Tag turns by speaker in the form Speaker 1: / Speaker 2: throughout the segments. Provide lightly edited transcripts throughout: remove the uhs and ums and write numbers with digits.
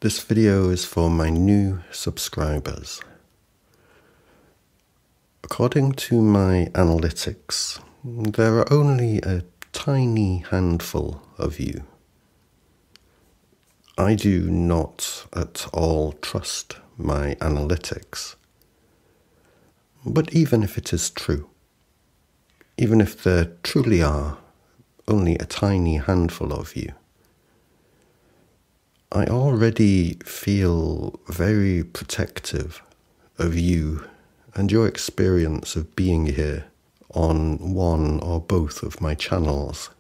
Speaker 1: This video is for my new subscribers. According to my analytics, there are only a tiny handful of you. I do not at all trust my analytics. But even if it is true, even if there truly are only a tiny handful of you, I already feel very protective of you and your experience of being here on one or both of my channels.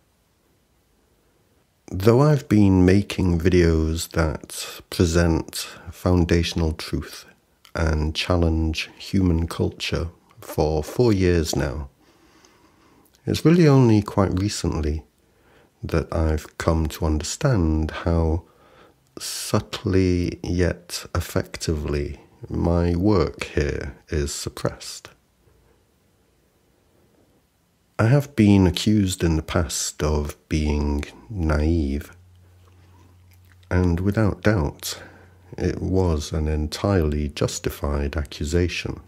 Speaker 1: Though I've been making videos that present foundational truth and challenge human culture for 4 years now, it's really only quite recently that I've come to understand how subtly yet effectively my work here is suppressed. I have been accused in the past of being naive, and without doubt it was an entirely justified accusation.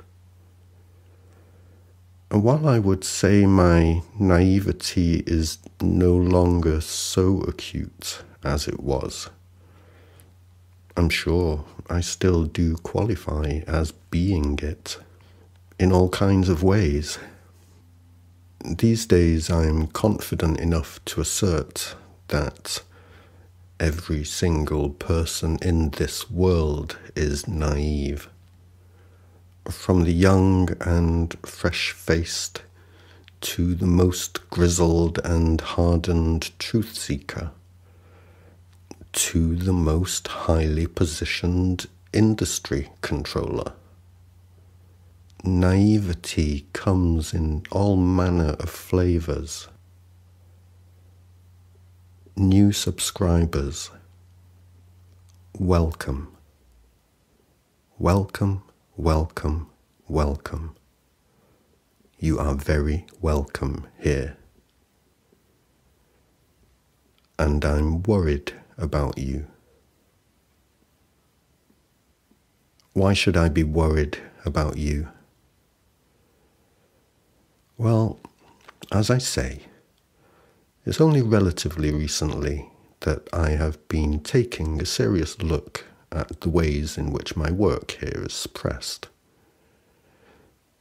Speaker 1: And while I would say my naivety is no longer so acute as it was, I'm sure I still do qualify as being it in all kinds of ways. These days I'm confident enough to assert that every single person in this world is naive. From the young and fresh-faced to the most grizzled and hardened truth seeker, to the most highly positioned industry controller. Naivety comes in all manner of flavors. New subscribers, welcome. Welcome, welcome, welcome. You are very welcome here. And I'm worried about you. Why should I be worried about you? Well, as I say, it's only relatively recently that I have been taking a serious look at the ways in which my work here is suppressed.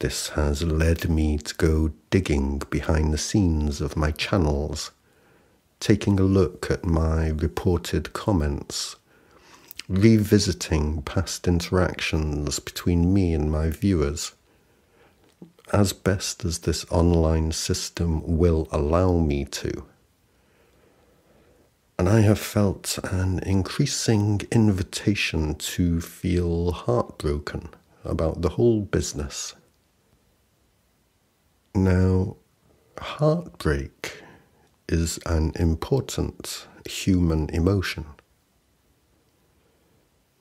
Speaker 1: This has led me to go digging behind the scenes of my channels, taking a look at my reported comments, revisiting past interactions between me and my viewers, as best as this online system will allow me to. And I have felt an increasing invitation to feel heartbroken about the whole business. Now, heartbreak is an important human emotion.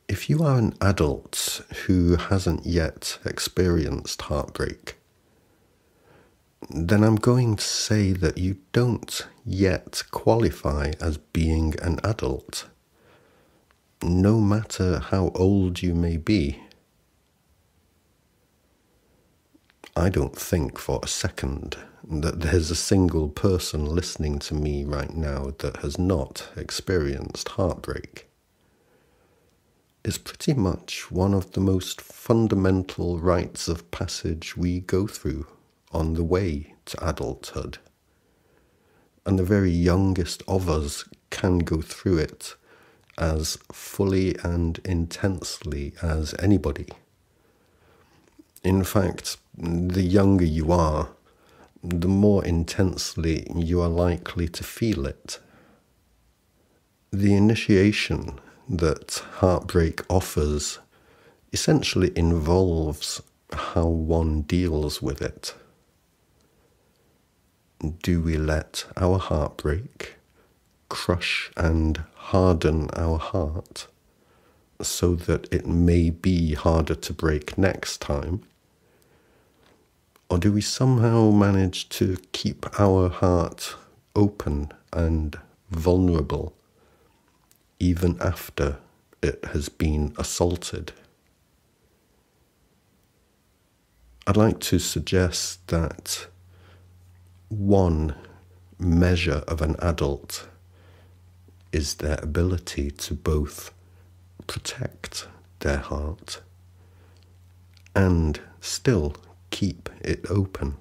Speaker 1: If you are an adult who hasn't yet experienced heartbreak, then I'm going to say that you don't yet qualify as being an adult, no matter how old you may be. I don't think for a second that there's a single person listening to me right now that has not experienced heartbreak. It's pretty much one of the most fundamental rites of passage we go through on the way to adulthood. And the very youngest of us can go through it as fully and intensely as anybody. In fact, the younger you are, the more intensely you are likely to feel it. The initiation that heartbreak offers essentially involves how one deals with it. Do we let our heartbreak crush and harden our heart so that it may be harder to break next time? Or do we somehow manage to keep our heart open and vulnerable even after it has been assaulted. I'd like to suggest that one measure of an adult is their ability to both protect their heart and still keep it open.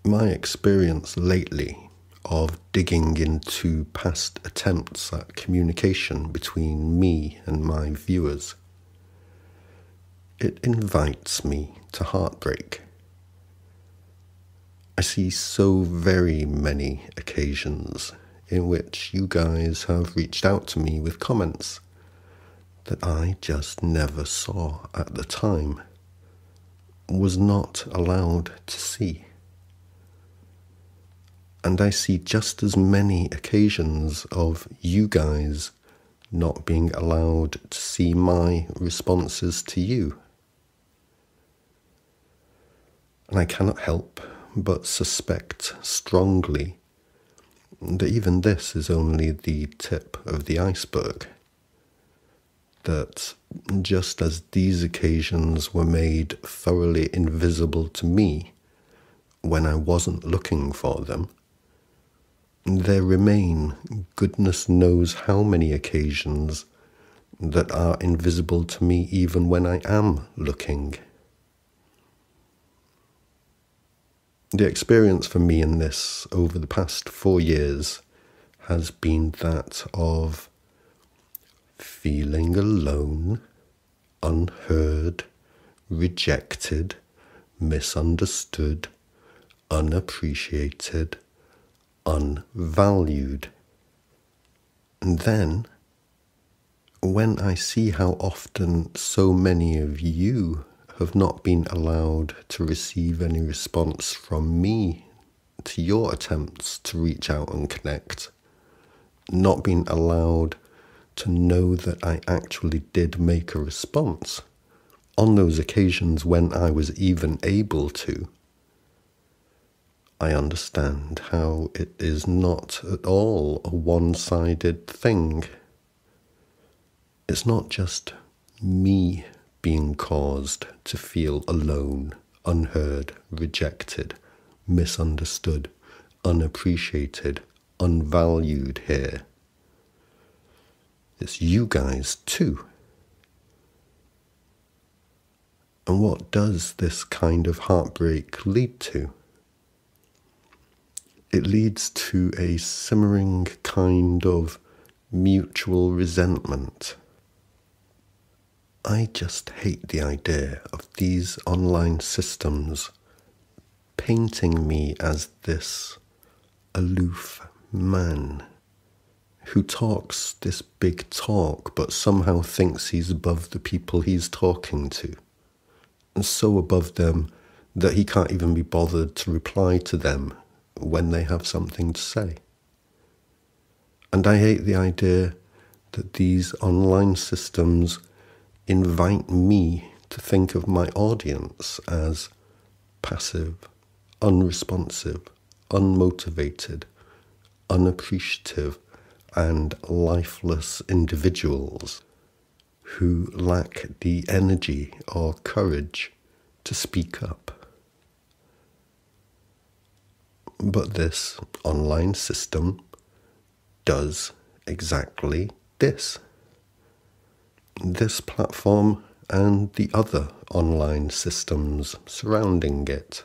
Speaker 1: My experience lately of digging into past attempts at communication between me and my viewers, it invites me to heartbreak. I see so very many occasions in which you guys have reached out to me with comments that I just never saw at the time, was not allowed to see. And I see just as many occasions of you guys not being allowed to see my responses to you. And I cannot help but suspect strongly that even this is only the tip of the iceberg. That just as these occasions were made thoroughly invisible to me when I wasn't looking for them, there remain goodness knows how many occasions that are invisible to me even when I am looking. The experience for me in this over the past 4 years has been that of feeling alone, unheard, rejected, misunderstood, unappreciated, unvalued. And then, when I see how often so many of you have not been allowed to receive any response from me to your attempts to reach out and connect, not being allowed to know that I actually did make a response on those occasions when I was even able to, I understand how it is not at all a one-sided thing. It's not just me being caused to feel alone, unheard, rejected, misunderstood, unappreciated, unvalued here. It's you guys too. And what does this kind of heartbreak lead to? It leads to a simmering kind of mutual resentment. I just hate the idea of these online systems painting me as this aloof man who talks this big talk but somehow thinks he's above the people he's talking to, and so above them that he can't even be bothered to reply to them when they have something to say. And I hate the idea that these online systems invite me to think of my audience as passive, unresponsive, unmotivated, unappreciative, and lifeless individuals who lack the energy or courage to speak up. But this online system does exactly this. This platform and the other online systems surrounding it.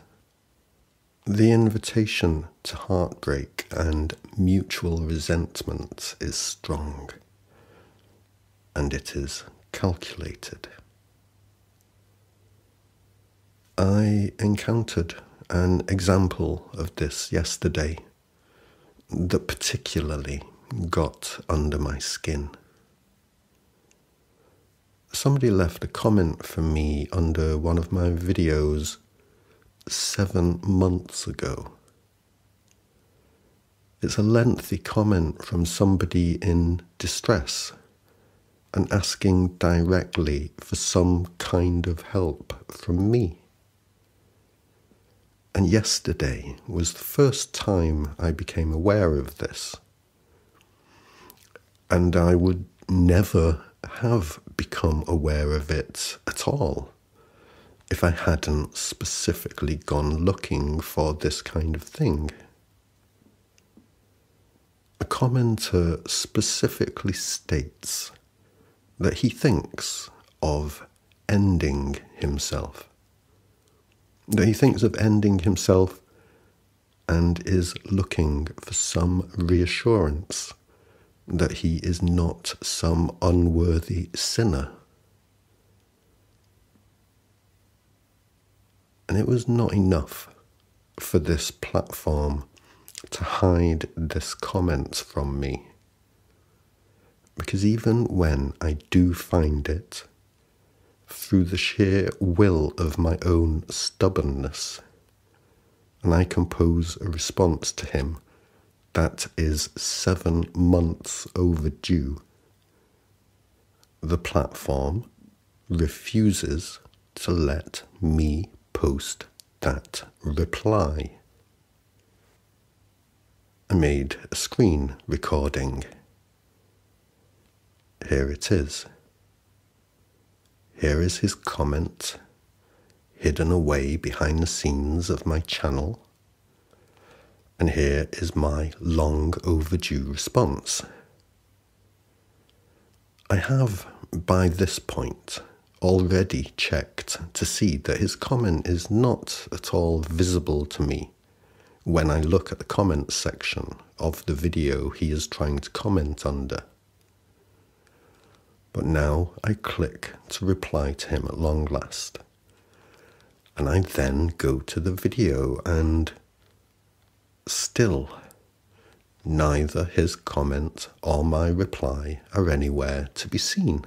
Speaker 1: The invitation to heartbreak and mutual resentment is strong, and it is calculated. I encountered an example of this yesterday that particularly got under my skin. Somebody left a comment for me under one of my videos 7 months ago. It's a lengthy comment from somebody in distress and asking directly for some kind of help from me. And yesterday was the first time I became aware of this. And I would never have become aware of it at all if I hadn't specifically gone looking for this kind of thing. A commenter specifically states that he thinks of ending himself. That he thinks of ending himself and is looking for some reassurance that he is not some unworthy sinner. And it was not enough for this platform to hide this comment from me. Because even when I do find it, through the sheer will of my own stubbornness, and I compose a response to him that is 7 months overdue, the platform refuses to let me post that reply. I made a screen recording. Here it is. Here is his comment, hidden away behind the scenes of my channel. And here is my long overdue response. I have, by this point, already checked to see that his comment is not at all visible to me when I look at the comments section of the video he is trying to comment under. But now I click to reply to him at long last. And I then go to the video and still neither his comment or my reply are anywhere to be seen.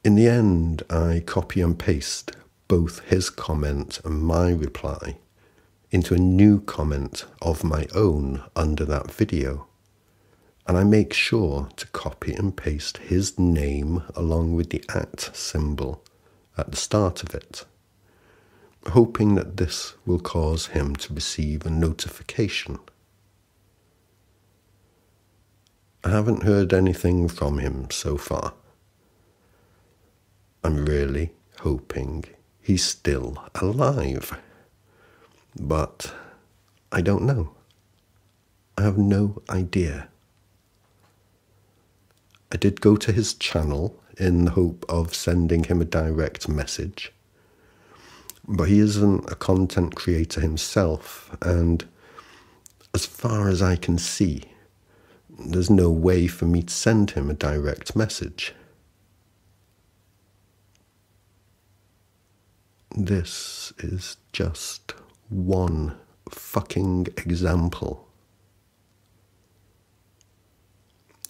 Speaker 1: In the end, I copy and paste both his comment and my reply into a new comment of my own under that video. And I make sure to copy and paste his name along with the @ symbol at the start of it, hoping that this will cause him to receive a notification. I haven't heard anything from him so far. I'm really hoping he's still alive. But I don't know. I have no idea. I did go to his channel in the hope of sending him a direct message. But he isn't a content creator himself, and as far as I can see, there's no way for me to send him a direct message. This is just one fucking example.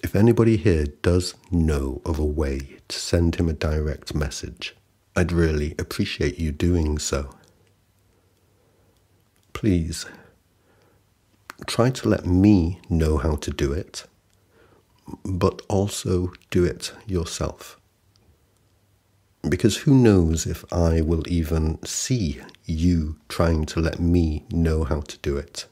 Speaker 1: If anybody here does know of a way to send him a direct message, I'd really appreciate you doing so. Please, try to let me know how to do it, but also do it yourself. Because who knows if I will even see you trying to let me know how to do it.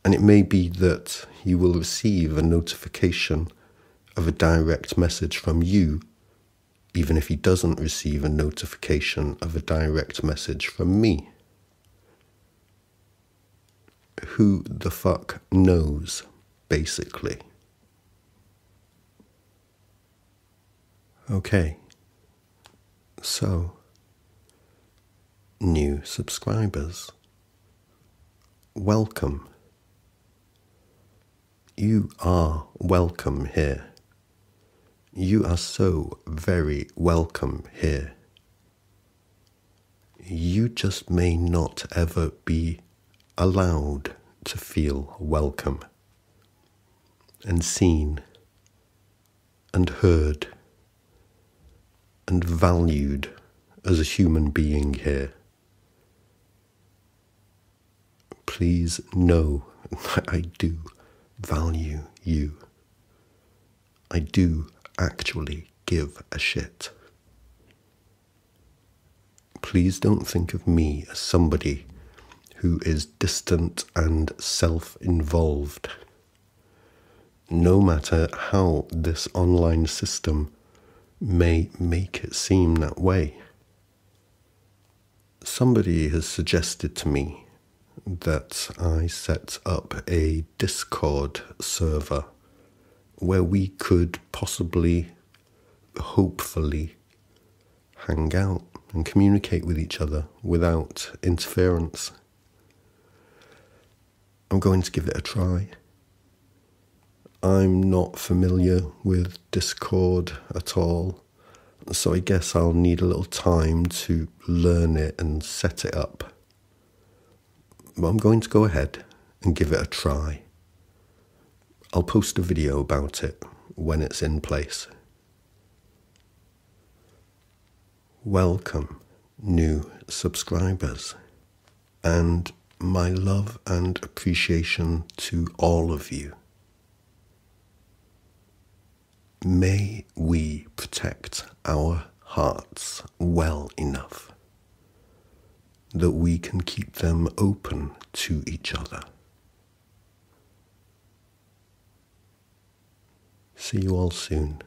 Speaker 1: And it may be that you will receive a notification of a direct message from you, even if he doesn't receive a notification of a direct message from me. Who the fuck knows, basically. Okay. So, new subscribers, welcome. You are welcome here. You are so very welcome here. You just may not ever be allowed to feel welcome and seen and heard and valued as a human being here. Please know that I do value you. I do actually give a shit. Please don't think of me as somebody who is distant and self-involved. no matter how this online system may make it seem that way. Somebody has suggested to me that I set up a Discord server where we could possibly, hopefully, hang out and communicate with each other without interference. I'm going to give it a try. I'm not familiar with Discord at all, so I guess I'll need a little time to learn it and set it up. But I'm going to go ahead and give it a try. I'll post a video about it when it's in place. Welcome, new subscribers, and my love and appreciation to all of you. May we protect our hearts well enough that we can keep them open to each other. See you all soon.